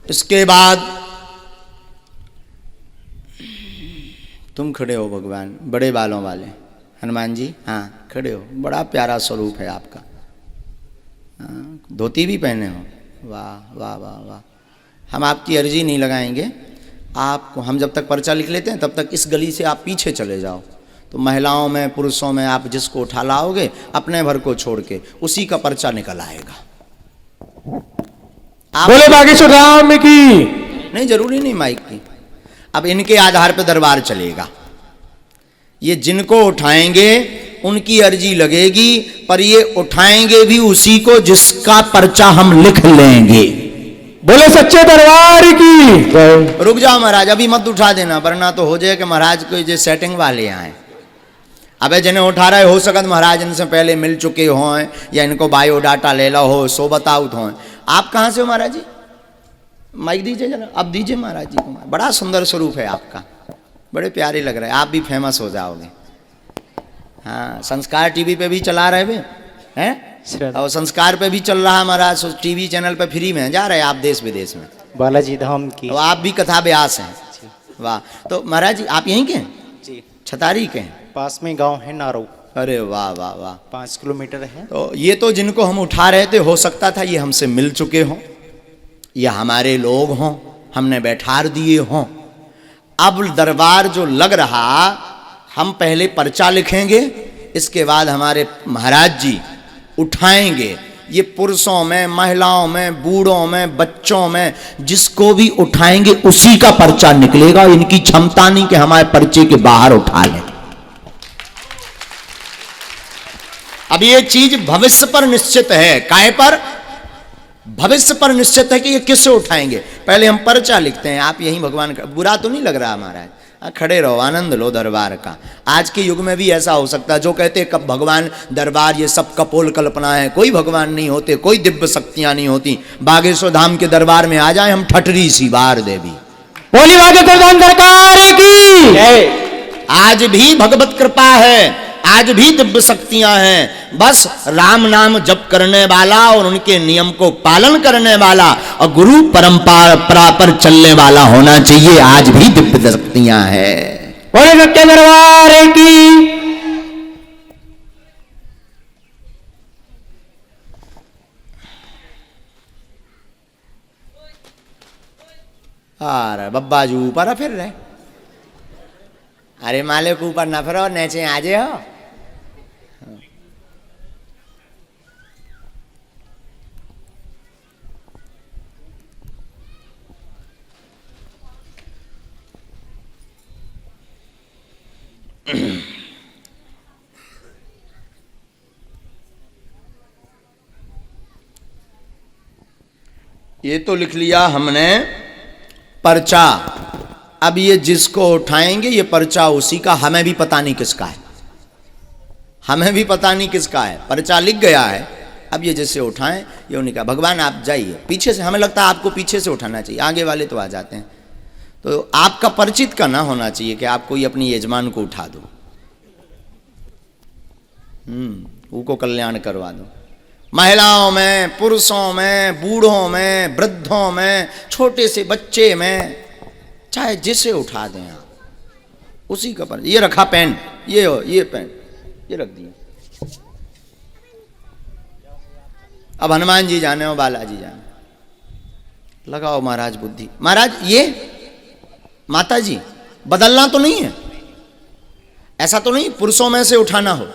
इसके बाद तुम खड़े हो भगवान, बड़े बालों वाले हनुमान जी, हाँ खड़े हो, बड़ा प्यारा स्वरूप है आपका। हाँ, धोती भी पहने हो, वाह वाह वाह वाह। हम आपकी अर्जी नहीं लगाएंगे, आपको हम जब तक पर्चा लिख लेते हैं तब तक इस गली से आप पीछे चले जाओ, तो महिलाओं में पुरुषों में आप जिसको उठा लाओगे अपने भर को छोड़ के उसी का पर्चा निकल आएगा। आप बोले बागेश्वर राम की। नहीं, जरूरी नहीं माइक की। अब इनके आधार पर दरबार चलेगा। ये जिनको उठाएंगे उनकी अर्जी लगेगी, पर ये उठाएंगे भी उसी को जिसका पर्चा हम लिख लेंगे। बोले सच्चे दरबार की। रुक जाओ महाराज, अभी मत उठा देना, वरना तो हो जाए कि महाराज को जो सेटिंग वाले आए। अबे जिन्हें उठा रहे हो सकत महाराज इनसे पहले मिल चुके हों या इनको बायोडाटा ले लो हो, सो बताओ हो। आप कहाँ से हो महाराज जी? माइक दीजिए जरा, अब दीजिए महाराज जी को। बड़ा सुंदर स्वरूप है आपका, बड़े प्यारे लग रहे हैं, आप भी फेमस हो जाओगे। हाँ, संस्कार टीवी पे भी चला रहे हैं, और संस्कार पे भी चल रहा है महाराज, टीवी चैनल पे फ्री में जा रहे हैं आप देश विदेश में, बालाजी धाम की। तो आप भी कथा व्यास हैं। वाह। तो महाराज जी आप यहीं के हैं? जी, छतारी के हैं? पास में गांव है नारो। अरे वाह वाह वाह। 5 किलोमीटर है। तो ये तो जिनको हम उठा रहे थे, हो सकता था ये हमसे मिल चुके हों या हमारे लोग हों, हमने बैठार दिए हों। अब दरबार जो लग रहा, हम पहले पर्चा लिखेंगे, इसके बाद हमारे महाराज जी उठाएंगे। ये पुरुषों में, महिलाओं में, बूढ़ों में, बच्चों में जिसको भी उठाएंगे उसी का पर्चा निकलेगा। इनकी क्षमता नहीं कि हमारे पर्चे के बाहर उठा लें। अब ये चीज भविष्य पर निश्चित है। काय पर? भविष्य पर निश्चित है कि ये किससे उठाएंगे। पहले हम पर्चा लिखते हैं। आप यही भगवान का, बुरा तो नहीं लग रहा महाराज? खड़े रहो, आनंद लो दरबार का। आज के युग में भी ऐसा हो सकता है, जो कहते हैं कब भगवान दरबार ये सब कपोल कल्पना है, कोई भगवान नहीं होते, कोई दिव्य शक्तियां नहीं होती। बागेश्वर धाम के दरबार में आ जाए हम, ठटरी सी बार देवी। बोली बागेश्वर धाम सरकार की। आज भी भगवत कृपा है, आज भी दिव्य शक्तियां हैं। बस राम नाम जप करने वाला और उनके नियम को पालन करने वाला और गुरु परंपरा पर चलने वाला होना चाहिए। आज भी दिव्य शक्तियां हैं। बोले सच्चे दरबार की। अरे बब्बा जी ऊपर फिर रहे। अरे मालिक ऊपर ना फिरो, नीचे आजे हो। ये तो लिख लिया हमने पर्चा। अब ये जिसको उठाएंगे ये पर्चा उसी का, हमें भी पता नहीं किसका है, हमें भी पता नहीं किसका है। पर्चा लिख गया है, अब ये जिससे उठाएं ये उन्हीं का। भगवान आप जाइए पीछे से, हमें लगता है आपको पीछे से उठाना चाहिए, आगे वाले तो आ जाते हैं। तो आपका परिचित का ना होना चाहिए कि आप कोई अपनी यजमान को उठा दो, उनको कल्याण करवा दो। महिलाओं में, पुरुषों में, बूढ़ों में, वृद्धों में, छोटे से बच्चे में, चाहे जिसे उठा दें आप, उसी का पर। ये रखा पेन, ये पेन ये रख दिया। अब हनुमान जी जाने हो, बालाजी जाने, लगाओ महाराज बुद्धि। महाराज ये माता जी बदलना तो नहीं है, ऐसा तो नहीं पुरुषों में से उठाना हो।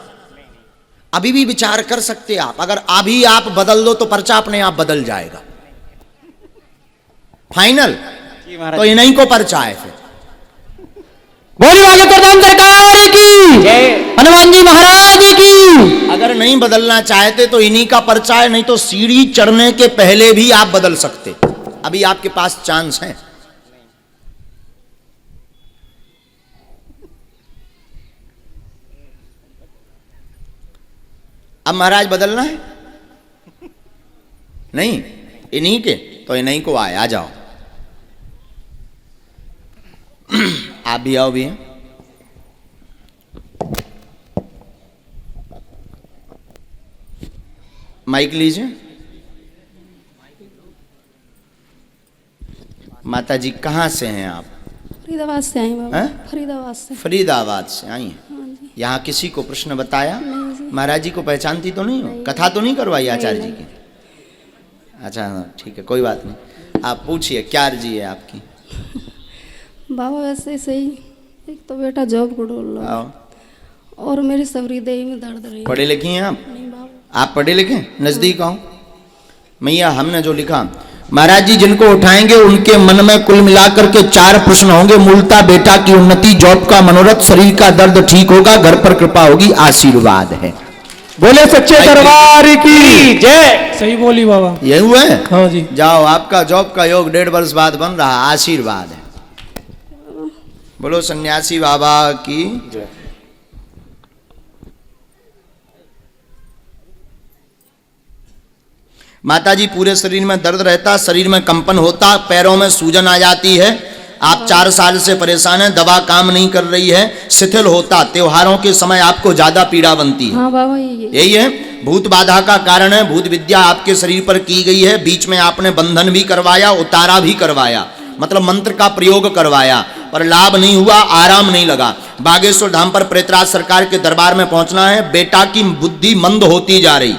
अभी भी विचार कर सकते आप, अगर अभी आप बदल दो तो पर्चा अपने आप बदल जाएगा। फाइनल तो इन्हीं को पर्चा है फिर। बोली बागेश्वर धाम सरकार की। हनुमान जी महाराज की। अगर नहीं बदलना चाहते तो इन्हीं का पर्चा है, नहीं तो सीढ़ी चढ़ने के पहले भी आप बदल सकते। अभी आपके पास चांस है। अब महाराज बदलना है नहीं, इन्हीं के तो इन्हीं को आए, आ जाओ। आप भी आओ भी हैं। माइक लीजिए। माता जी कहाँ से हैं आप? फरीदाबाद से आई बाबा। हैं? फरीदाबाद से। फरीदाबाद से आई हैं। हाँ जी। यहाँ किसी को प्रश्न बताया? नहीं जी। महाराज जी को पहचानती तो नहीं हो? कथा तो नहीं करवाई आचार्य जी की? अच्छा हाँ, ठीक है, कोई बात नहीं। आप पूछिए, क्या अर्जी है आपकी? बाबा वैसे सही, एक तो बेटा जॉब को ढूंढ लो आओ। और मेरी सबरी देही में दर्द रही। पढ़े लिखे हैं आप? नहीं बाबा। आप पढ़े लिखे? नजदीक आओ। मैया हमने जो लिखा, महाराज जी जिनको उठाएंगे उनके मन में कुल मिलाकर के 4 प्रश्न होंगे। मूलता बेटा की उन्नति, जॉब का मनोरथ, शरीर का दर्द ठीक होगा, घर पर कृपा होगी, आशीर्वाद है। बोले सच्चे दरबार की जय। सही बोली बाबा। ये हुआ है? हाँ जी। जाओ, आपका जॉब का योग 1.5 वर्ष बाद बन रहा, आशीर्वाद है। बोलो सन्यासी बाबा की जय। माता जी पूरे शरीर में दर्द रहता, शरीर में कंपन होता, पैरों में सूजन आ जाती है। आप 4 साल से परेशान हैं, दवा काम नहीं कर रही है, शिथिल होता, त्योहारों के समय आपको ज्यादा पीड़ा बनती है। हाँ बाबा यही है भूत बाधा का कारण है। भूत विद्या आपके शरीर पर की गई है। बीच में आपने बंधन भी करवाया, उतारा भी करवाया, मतलब मंत्र का प्रयोग करवाया, पर लाभ नहीं हुआ, आराम नहीं लगा। बागेश्वर धाम पर प्रेतराज सरकार के दरबार में पहुंचना है। बेटा की बुद्धि मंद होती जा रही,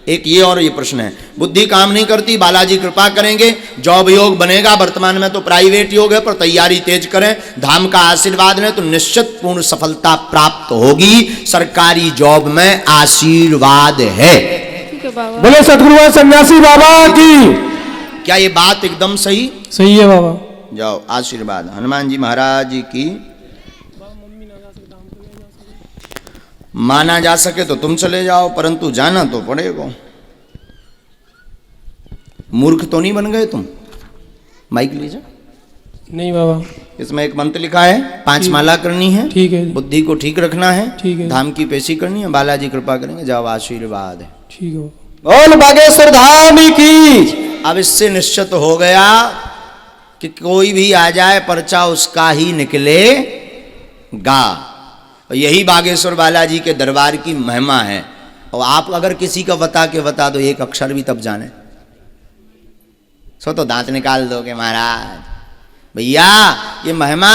एक ये और ये प्रश्न है, बुद्धि काम नहीं करती, बालाजी कृपा करेंगे, जॉब योग बनेगा। वर्तमान में तो प्राइवेट योग है, पर तैयारी तेज करें, धाम का आशीर्वाद लें तो निश्चित पूर्ण सफलता प्राप्त होगी। सरकारी जॉब में आशीर्वाद है। ठीक है बाबा। बोले सदगुरु सन्यासी बाबा की। क्या ये बात एकदम सही? सही है बाबा। जाओ, आशीर्वाद। हनुमान जी महाराज जी की। माना जा सके तो तुम चले जाओ, परंतु जाना तो पड़ेगा। मूर्ख तो नहीं बन गए तुम? माइक लीजिए। नहीं बाबा। इसमें एक मंत्र लिखा है, 5 माला करनी है। ठीक है। बुद्धि को ठीक रखना है। ठीक है। धाम की पेशी करनी है, बालाजी कृपा करेंगे। जाओ, आशीर्वाद है। ठीक है। बोल बागेश्वर धाम की। अब इससे निश्चित हो गया कि कोई भी आ जाए पर्चा उसका ही निकलेगा। और यही बागेश्वर बालाजी के दरबार की महिमा है। और आप अगर किसी का बता दो एक अक्षर भी, तब जाने सो तो दांत निकाल दोगे महाराज। भैया ये महिमा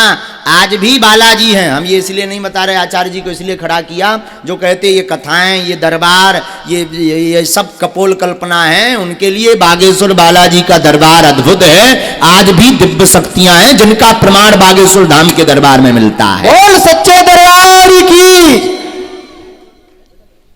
आज भी बालाजी हैं। हम ये इसलिए नहीं बता रहे, आचार्य जी को इसलिए खड़ा किया, जो कहते ये कथाएं, ये दरबार, ये सब कपोल कल्पना है, उनके लिए बागेश्वर बालाजी का दरबार अद्भुत है। आज भी दिव्य शक्तियां हैं जिनका प्रमाण बागेश्वर धाम के दरबार में मिलता है। बोल सच्चे दरबार की।